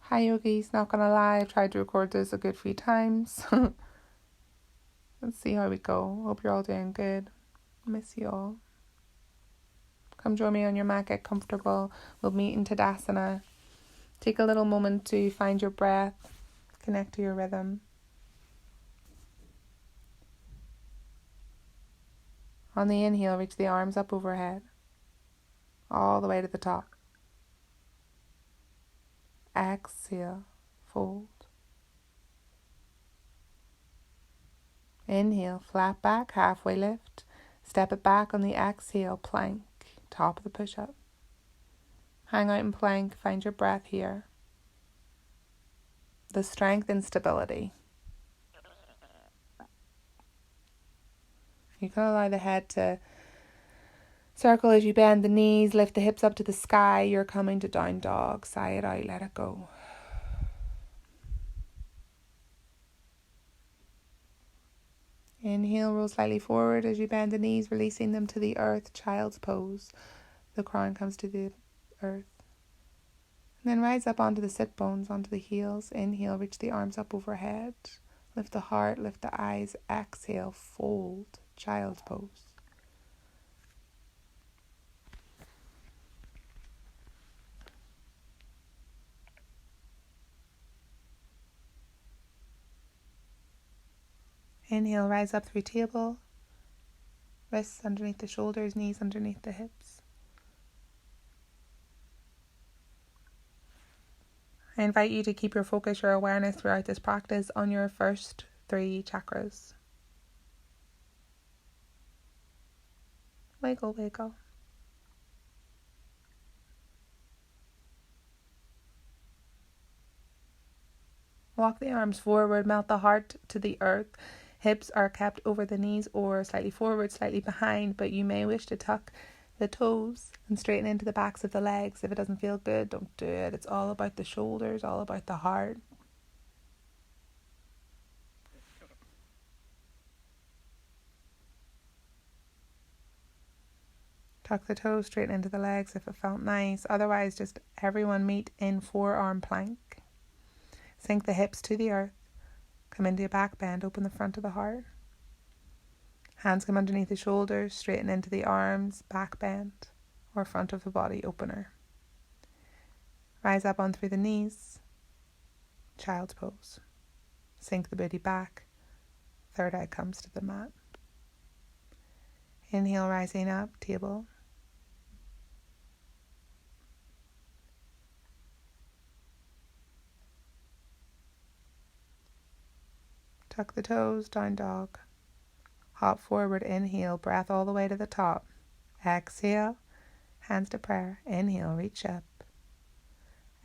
Hi yogis, not gonna lie, I've tried to record this a good few times. Let's see how we go. Hope you're all doing good. Miss you all. Come join me on your mat, get comfortable. We'll meet in Tadasana. Take a little moment to find your breath, connect to your rhythm. On the inhale, reach the arms up overhead, all the way to the top. Exhale, fold. Inhale, flat back, halfway lift. Step it back on the exhale, plank, top of the push-up. Hang out in plank, find your breath here. The strength and stability. You can allow the head to circle as you bend the knees, lift the hips up to the sky. You're coming to down dog. Sigh it out, let it go. Inhale, roll slightly forward as you bend the knees, releasing them to the earth, child's pose. The crown comes to the earth. And then rise up onto the sit bones, onto the heels. Inhale, reach the arms up overhead. Lift the heart, lift the eyes. Exhale, fold, child's pose. Inhale, rise up through table. Wrists underneath the shoulders, knees underneath the hips. I invite you to keep your focus, your awareness throughout this practice on your first 3 chakras. Wiggle, wiggle. Walk the arms forward, melt the heart to the earth. Hips are kept over the knees or slightly forward, slightly behind, but you may wish to tuck the toes and straighten into the backs of the legs. If it doesn't feel good, don't do it. It's all about the shoulders, all about the heart. Tuck the toes, straighten into the legs if it felt nice. Otherwise, just everyone meet in forearm plank. Sink the hips to the earth. Come into a back bend, open the front of the heart. Hands come underneath the shoulders, straighten into the arms, back bend, or front of the body opener. Rise up on through the knees, child's pose. Sink the booty back, third eye comes to the mat. Inhale, rising up, table. Tuck the toes, down dog. Hop forward, inhale, breath all the way to the top. Exhale, hands to prayer. Inhale, reach up.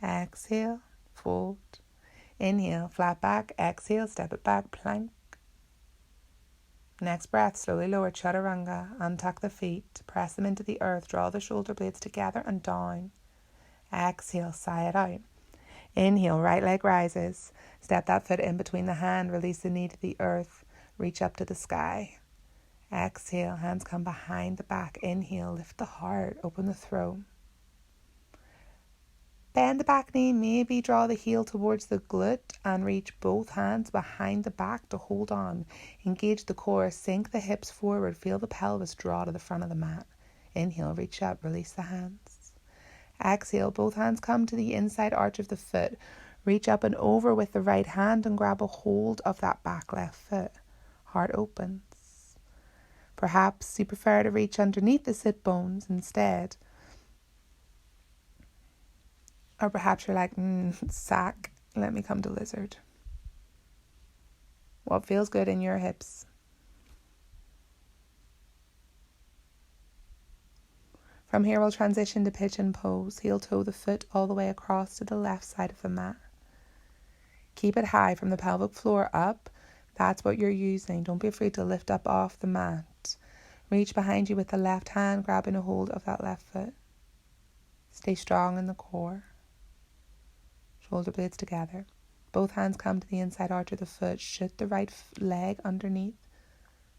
Exhale, fold. Inhale, flat back. Exhale, step it back, plank. Next breath, slowly lower, chaturanga. Untuck the feet, press them into the earth, draw the shoulder blades together and down. Exhale, sigh it out. Inhale, right leg rises. Step that foot in between the hand, release the knee to the earth, reach up to the sky. Exhale, hands come behind the back. Inhale, lift the heart, open the throat. Bend the back knee, maybe draw the heel towards the glute and reach both hands behind the back to hold on. Engage the core, sink the hips forward, feel the pelvis draw to the front of the mat. Inhale, reach up, release the hands. Exhale, both hands come to the inside arch of the foot. Reach up and over with the right hand and grab a hold of that back left foot. Heart opens. Perhaps you prefer to reach underneath the sit bones instead. Or perhaps you're like, sack, let me come to lizard. What feels good in your hips? From here, we'll transition to pigeon pose. Heel toe the foot all the way across to the left side of the mat. Keep it high from the pelvic floor up. That's what you're using. Don't be afraid to lift up off the mat. Reach behind you with the left hand, grabbing a hold of that left foot. Stay strong in the core. Shoulder blades together. Both hands come to the inside arch of the foot. Shoot the right leg underneath.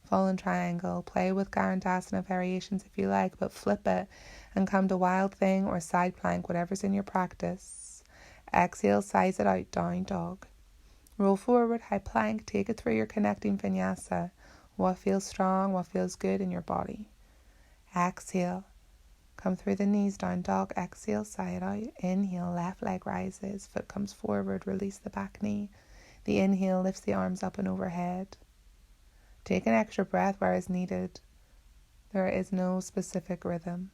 Fallen triangle. Play with Tadasana variations if you like, but flip it and come to wild thing or side plank, whatever's in your practice. Exhale, size it out, down dog. Roll forward, high plank, take it through your connecting vinyasa. What feels strong, what feels good in your body. Exhale, come through the knees, down dog. Exhale, side out. Inhale, left leg rises, foot comes forward, release the back knee. The inhale lifts the arms up and overhead. Take an extra breath where is needed. There is no specific rhythm.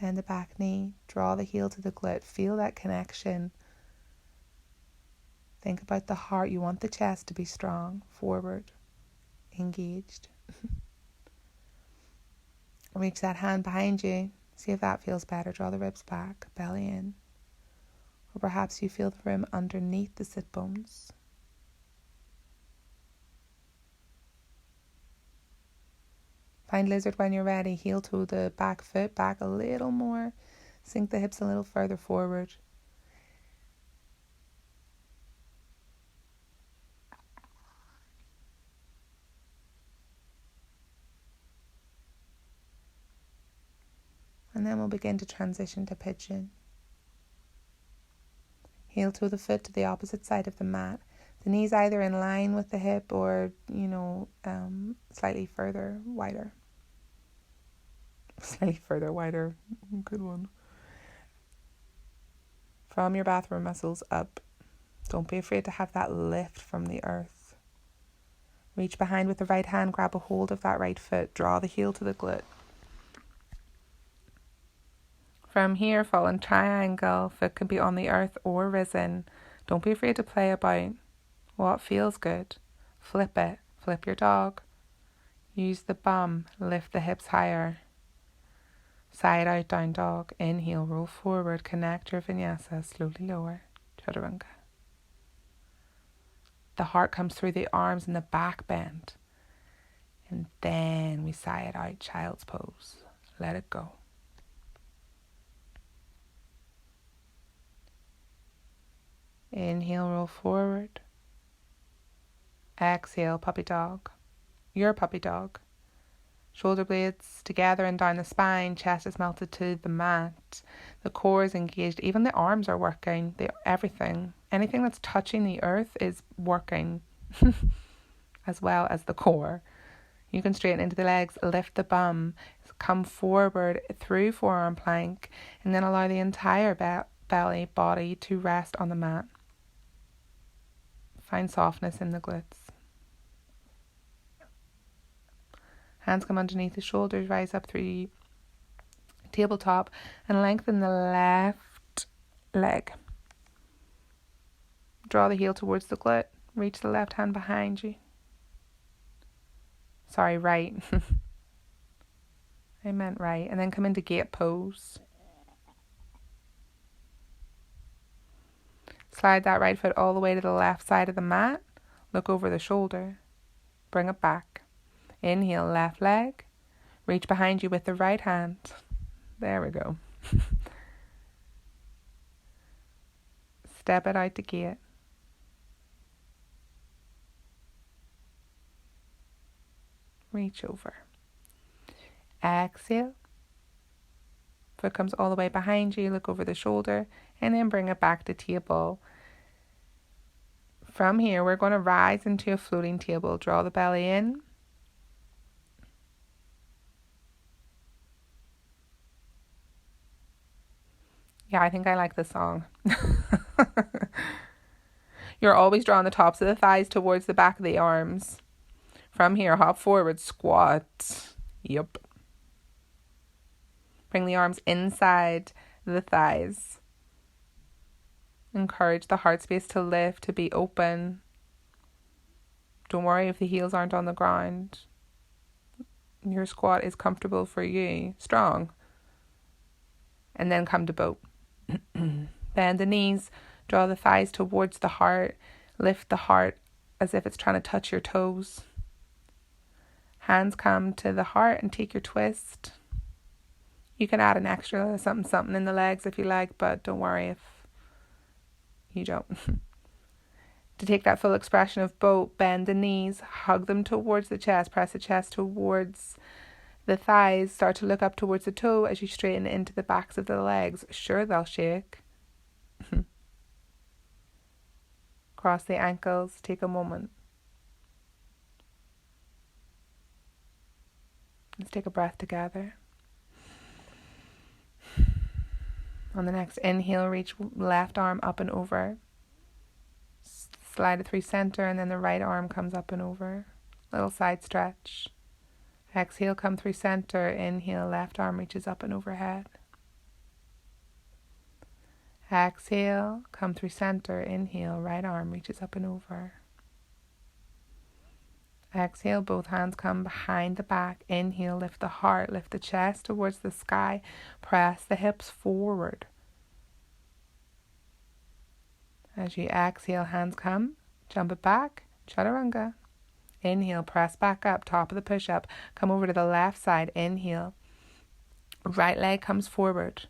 Bend the back knee, draw the heel to the glute, feel that connection. Think about the heart. You want the chest to be strong, forward, engaged. Reach that hand behind you. See if that feels better. Draw the ribs back, belly in. Or perhaps you feel the room underneath the sit bones. Find lizard when you're ready. Heel toe the back foot back a little more. Sink the hips a little further forward. And then we'll begin to transition to pigeon. Heel toe the foot to the opposite side of the mat. The knees either in line with the hip or, slightly further wider. Slightly further wider. Good one. From your bathroom muscles up. Don't be afraid to have that lift from the earth. Reach behind with the right hand. Grab a hold of that right foot. Draw the heel to the glute. From here, fall in triangle. Foot can be on the earth or risen. Don't be afraid to play about. What feels good? Flip it. Flip your dog. Use the bum. Lift the hips higher. Side out, down dog. Inhale, roll forward. Connect your vinyasa. Slowly lower. Chaturanga. The heart comes through the arms and the back bend. And then we sigh it out. Child's pose. Let it go. Inhale, roll forward. Exhale, puppy dog. Your puppy dog. Shoulder blades together and down the spine. Chest is melted to the mat. The core is engaged. Even the arms are working. Everything. Anything that's touching the earth is working. As well as the core. You can straighten into the legs. Lift the bum. Come forward through forearm plank. And then allow the entire belly, body to rest on the mat. Find softness in the glutes. Hands come underneath the shoulders, rise up through the tabletop and lengthen the left leg. Draw the heel towards the glute. Reach the left hand behind you. Sorry, right. I meant right. And then come into gate pose. Slide that right foot all the way to the left side of the mat. Look over the shoulder. Bring it back. Inhale, left leg. Reach behind you with the right hand. There we go. Step it out the gate. Reach over. Exhale. Foot comes all the way behind you. Look over the shoulder. And then bring it back to table. From here, we're going to rise into a floating table. Draw the belly in. Yeah, I think I like this song. You're always drawing the tops of the thighs towards the back of the arms. From here, hop forward, squat. Yep. Bring the arms inside the thighs. Encourage the heart space to lift, to be open. Don't worry if the heels aren't on the ground. Your squat is comfortable for you. Strong. And then come to boat. Bend the knees. Draw the thighs towards the heart. Lift the heart as if it's trying to touch your toes. Hands come to the heart and take your twist. You can add an extra something in the legs if you like, but don't worry if you don't. To take that full expression of boat, bend the knees, hug them towards the chest, press the chest towards The thighs start to look up towards the toe as you straighten into the backs of the legs. Sure, they'll shake. Cross the ankles. Take a moment. Let's take a breath together. On the next inhale, reach left arm up and over. Slide it through center, and then the right arm comes up and over. Little side stretch. Exhale, come through center. Inhale, left arm reaches up and overhead. Exhale, come through center. Inhale, right arm reaches up and over. Exhale, both hands come behind the back. Inhale, lift the heart, lift the chest towards the sky. Press the hips forward. As you exhale, hands come. Jump it back. Chaturanga. Inhale, press back up, top of the push-up. Come over to the left side. Inhale. Right leg comes forward.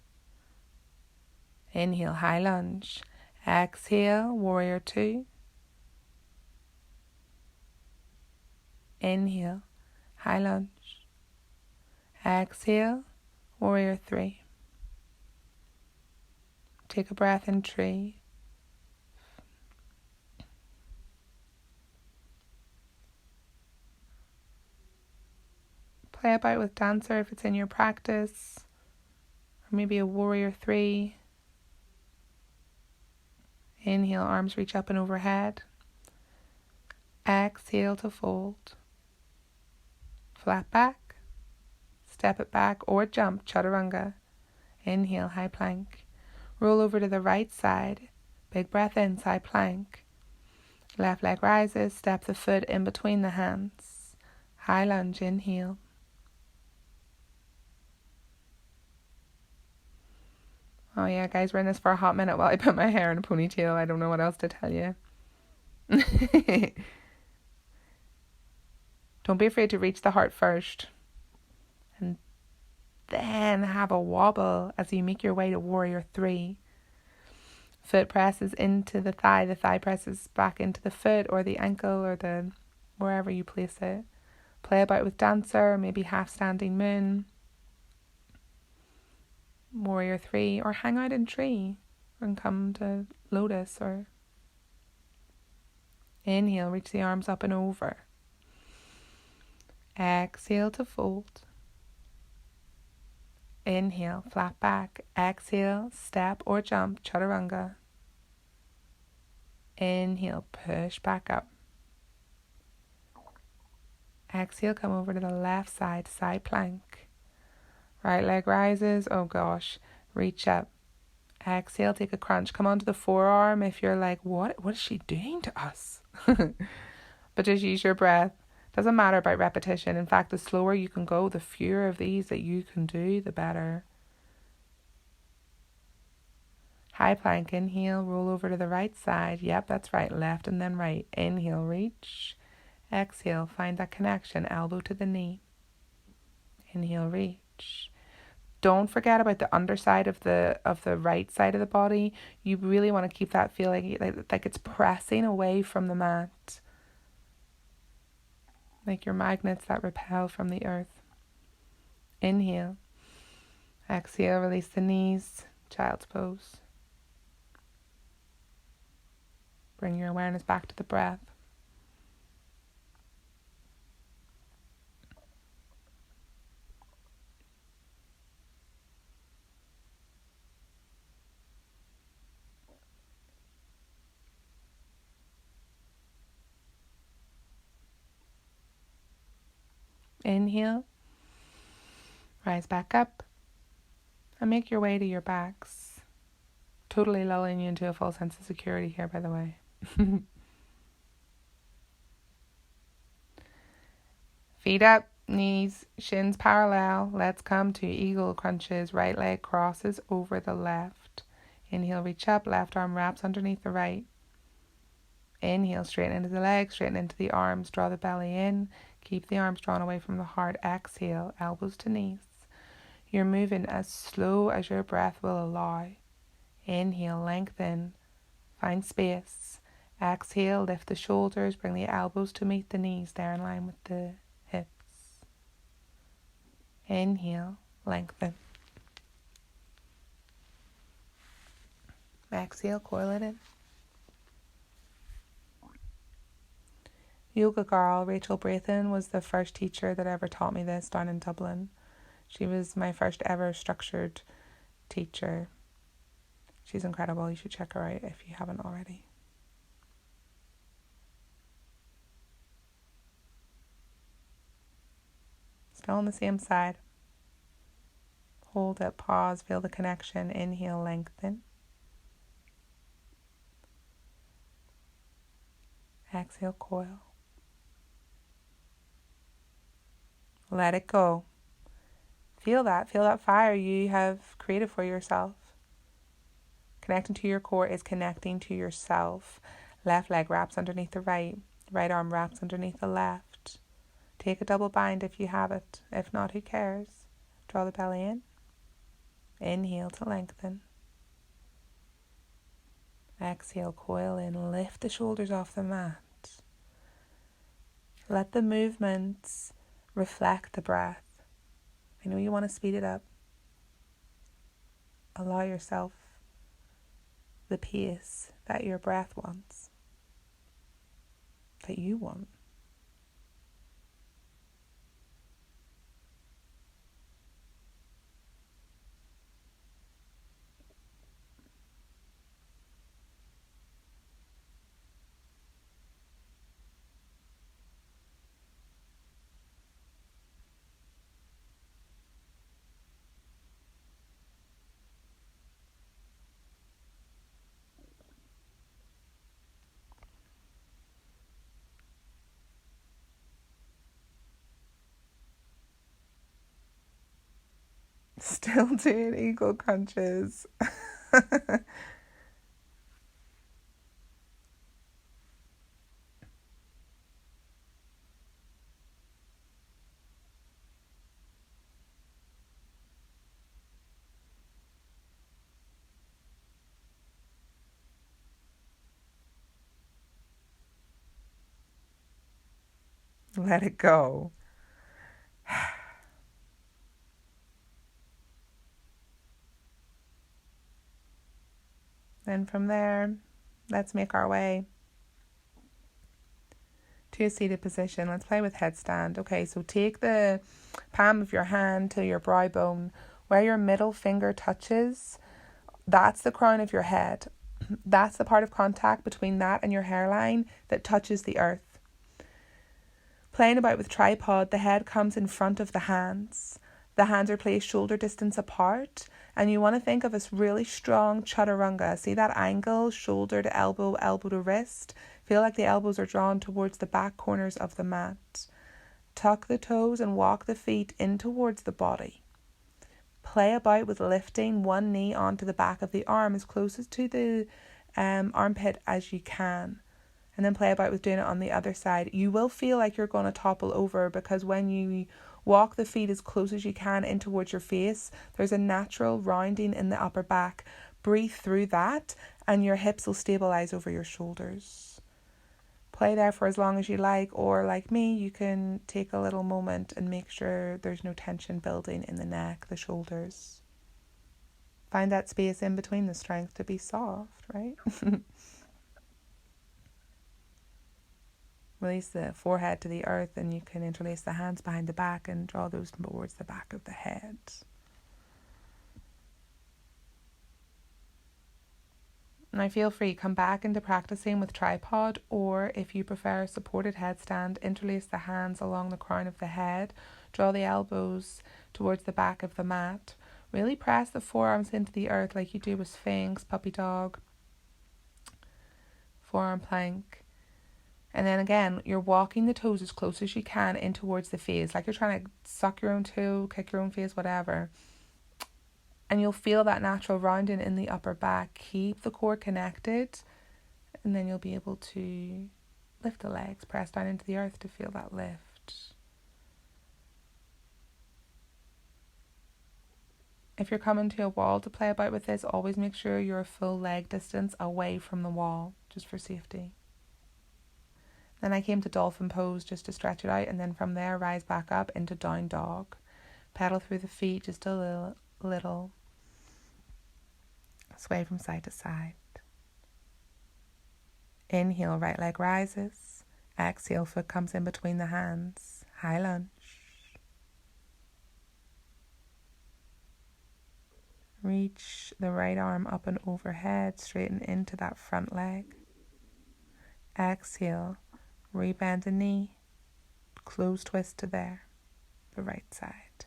Inhale, high lunge. Exhale, warrior two. Inhale, high lunge. Exhale, warrior three. Take a breath in tree. Play about with dancer if it's in your practice, or maybe a warrior three. Inhale, arms reach up and overhead. Exhale to fold. Flat back. Step it back or jump, chaturanga. Inhale, high plank. Roll over to the right side. Big breath in, side plank. Left leg rises, step the foot in between the hands. High lunge, inhale. Oh yeah, guys, we're in this for a hot minute while I put my hair in a ponytail. I don't know what else to tell you. Don't be afraid to reach the heart first. And then have a wobble as you make your way to warrior three. Foot presses into the thigh presses back into the foot or the ankle or the wherever you place it. Play about with dancer, maybe half standing moon. Warrior three, or hang out in tree and come to lotus. Or inhale, reach the arms up and over. Exhale to fold. Inhale, flat back. Exhale, step or jump, chaturanga. Inhale, push back up. Exhale, come over to the left side, side plank. Right leg rises. Oh gosh. Reach up. Exhale, take a crunch. Come onto the forearm if you're like, what is she doing to us? But just use your breath. Doesn't matter about repetition. In fact, the slower you can go, the fewer of these that you can do, the better. High plank, inhale, roll over to the right side. Yep, that's right. Left and then right. Inhale, reach. Exhale, find that connection, elbow to the knee. Inhale, reach. Don't forget about the underside of the right side of the body. You really want to keep that feeling like it's pressing away from the mat. Like your magnets that repel from the earth. Inhale. Exhale, release the knees. Child's pose. Bring your awareness back to the breath. Inhale. Rise back up. And make your way to your backs. Totally lulling you into a full sense of security here, by the way. Feet up, knees, shins parallel. Let's come to eagle crunches. Right leg crosses over the left. Inhale, reach up. Left arm wraps underneath the right. Inhale, straighten into the legs, straighten into the arms. Draw the belly in. Keep the arms drawn away from the heart. Exhale, elbows to knees. You're moving as slow as your breath will allow. Inhale, lengthen. Find space. Exhale, lift the shoulders. Bring the elbows to meet the knees. They're in line with the hips. Inhale, lengthen. Exhale, coil it in. Yoga Girl, Rachel Braithen, was the first teacher that ever taught me this down in Dublin. She was my first ever structured teacher. She's incredible. You should check her out if you haven't already. Still on the same side. Hold it, pause, feel the connection. Inhale, lengthen. Exhale, coil. Let it go. Feel that fire you have created for yourself. Connecting to your core is connecting to yourself. Left leg wraps underneath the right. Right arm wraps underneath the left. Take a double bind if you have it. If not, who cares? Draw the belly in. Inhale to lengthen. Exhale, coil in. Lift the shoulders off the mat. Let the movements reflect the breath. I know you want to speed it up. Allow yourself the pace that your breath wants, that you want. Still doing eagle crunches. Let it go. Then from there, let's make our way to a seated position. Let's play with headstand. Okay, so take the palm of your hand to your brow bone. Where your middle finger touches, that's the crown of your head. That's the part of contact between that and your hairline that touches the earth. Playing about with tripod, the head comes in front of the hands. The hands are placed shoulder distance apart, and you want to think of a really strong chaturanga. See that angle, shoulder to elbow, elbow to wrist? Feel like the elbows are drawn towards the back corners of the mat. Tuck the toes and walk the feet in towards the body. Play about with lifting one knee onto the back of the arm as closest to the armpit as you can. And then play about with doing it on the other side. You will feel like you're going to topple over because when you walk the feet as close as you can in towards your face, there's a natural rounding in the upper back. Breathe through that and your hips will stabilize over your shoulders. Play there for as long as you like, or like me, you can take a little moment and make sure there's no tension building in the neck, the shoulders. Find that space in between the strength to be soft, right? Release the forehead to the earth, and you can interlace the hands behind the back and draw those towards the back of the head. Now feel free, come back into practicing with tripod, or if you prefer a supported headstand, interlace the hands along the crown of the head, draw the elbows towards the back of the mat. Really press the forearms into the earth like you do with Sphinx, Puppy Dog, Forearm Plank. And then again, you're walking the toes as close as you can in towards the face, like you're trying to suck your own toe, kick your own face, whatever. And you'll feel that natural rounding in the upper back. Keep the core connected, and then you'll be able to lift the legs, press down into the earth to feel that lift. If you're coming to a wall to play about with this, always make sure you're a full leg distance away from the wall, just for safety. Then I came to dolphin pose just to stretch it out, and then from there rise back up into down dog. Pedal through the feet just a little. Sway from side to side. Inhale, right leg rises. Exhale, foot comes in between the hands. High lunge. Reach the right arm up and overhead, straighten into that front leg. Exhale, rebend the knee, close twist to there, the right side.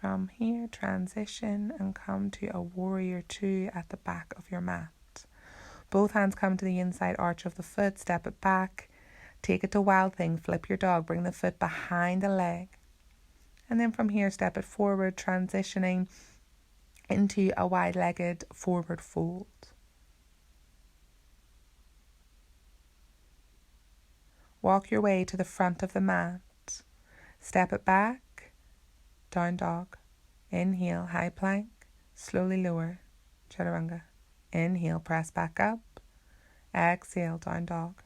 From here, transition and come to a warrior two at the back of your mat. Both hands come to the inside arch of the foot, step it back, take it to wild thing, flip your dog, bring the foot behind the leg. And then from here, step it forward, transitioning into a wide-legged forward fold. Walk your way to the front of the mat. Step it back, down dog. Inhale, high plank, slowly lower, chaturanga. Inhale, press back up. Exhale, down dog.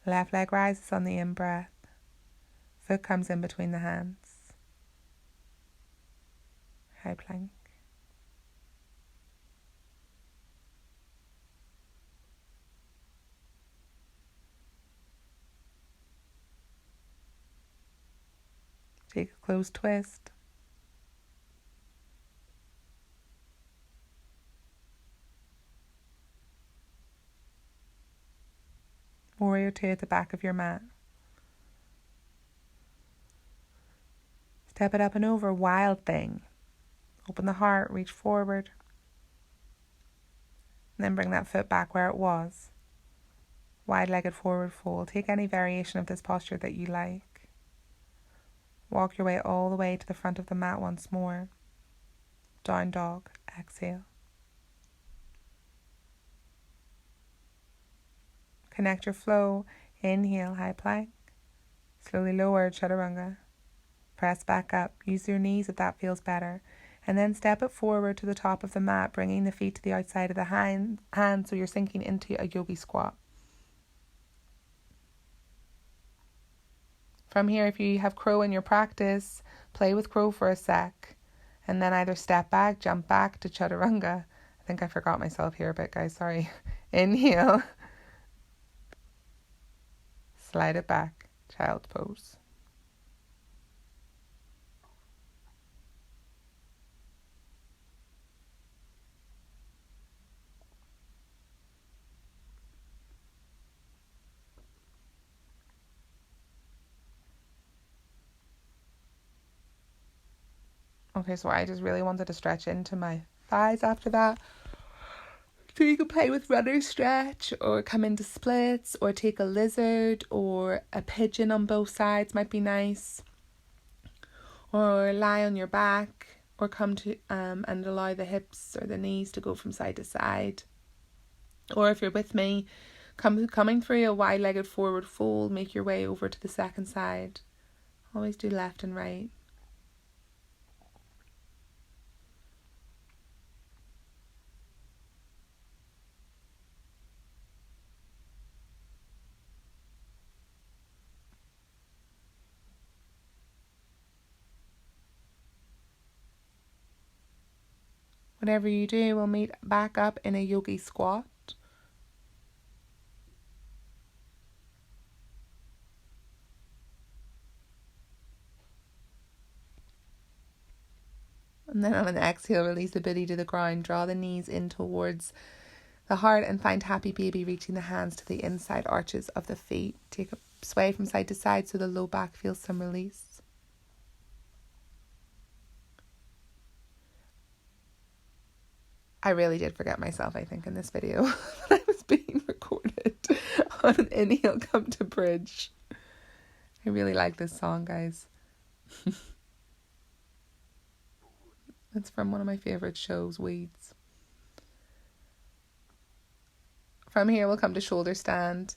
Left leg rises on the in-breath. Foot comes in between the hands. High plank. Take a close twist. Warrior two at the back of your mat. Step it up and over, wild thing. Open the heart, reach forward. And then bring that foot back where it was. Wide-legged forward fold. Take any variation of this posture that you like. Walk your way all the way to the front of the mat once more. Down dog. Exhale. Connect your flow. Inhale, high plank. Slowly lower, chaturanga. Press back up. Use your knees if that feels better. And then step it forward to the top of the mat, bringing the feet to the outside of the hand so you're sinking into a yogi squat. From here, if you have crow in your practice, play with crow for a sec. And then either step back, jump back to chaturanga. I think I forgot myself here a bit, guys. Sorry. Inhale. Slide it back. Child pose. Okay, so I just really wanted to stretch into my thighs after that. So you can play with runner stretch or come into splits or take a lizard or a pigeon on both sides might be nice. Or lie on your back or come to and allow the hips or the knees to go from side to side. Or if you're with me, coming through a wide-legged forward fold, make your way over to the second side. Always do left and right. Whatever you do, we'll meet back up in a yogi squat. And then on an exhale, release the body to the ground. Draw the knees in towards the heart and find happy baby, reaching the hands to the inside arches of the feet. Take a sway from side to side so the low back feels some release. I really did forget myself, I think, in this video that I was being recorded on an inhale, come to bridge. I really like this song, guys. It's from one of my favourite shows, Weeds. From here, we'll come to shoulder stand.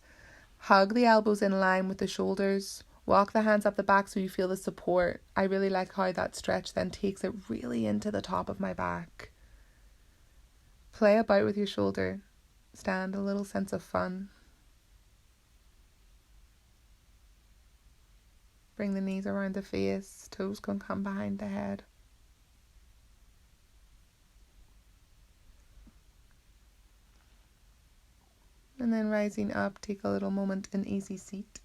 Hug the elbows in line with the shoulders. Walk the hands up the back so you feel the support. I really like how that stretch then takes it really into the top of my back. Play about with your shoulder stand, a little sense of fun. Bring the knees around the face, toes can come behind the head. And then rising up, take a little moment in easy seat.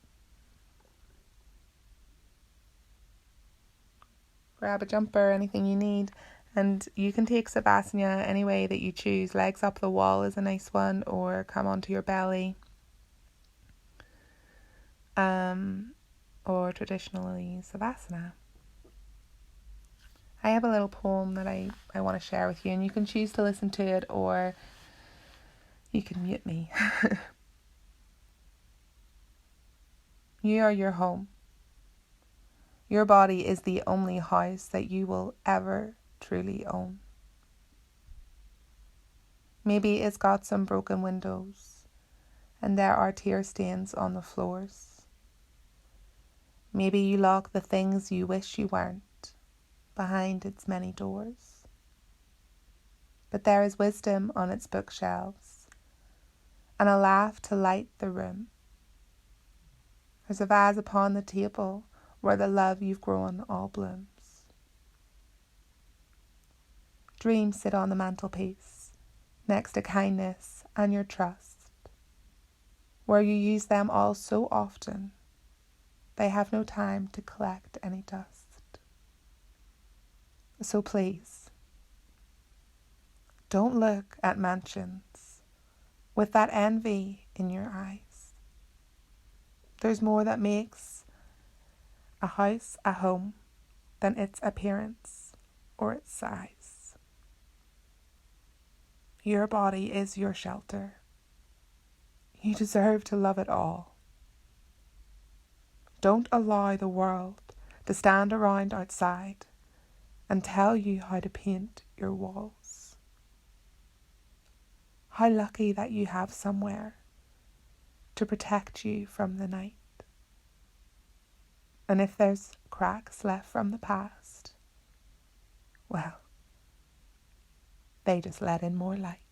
Grab a jumper, anything you need, and you can take Savasana any way that you choose. Legs up the wall is a nice one, or come onto your belly. Or traditionally Savasana. I have a little poem that I want to share with you, and you can choose to listen to it or you can mute me. You are your home. Your body is the only house that you will ever truly own. Maybe it's got some broken windows and there are tear stains on the floors. Maybe you lock the things you wish you weren't behind its many doors. But there is wisdom on its bookshelves and a laugh to light the room. There's a vase upon the table where the love you've grown all blooms. Dreams sit on the mantelpiece next to kindness and your trust, where you use them all so often they have no time to collect any dust. So please, don't look at mansions with that envy in your eyes. There's more that makes a house a home than its appearance or its size. Your body is your shelter. You deserve to love it all. Don't allow the world to stand around outside and tell you how to paint your walls. How lucky that you have somewhere to protect you from the night. And if there's cracks left from the past, well, they just let in more light.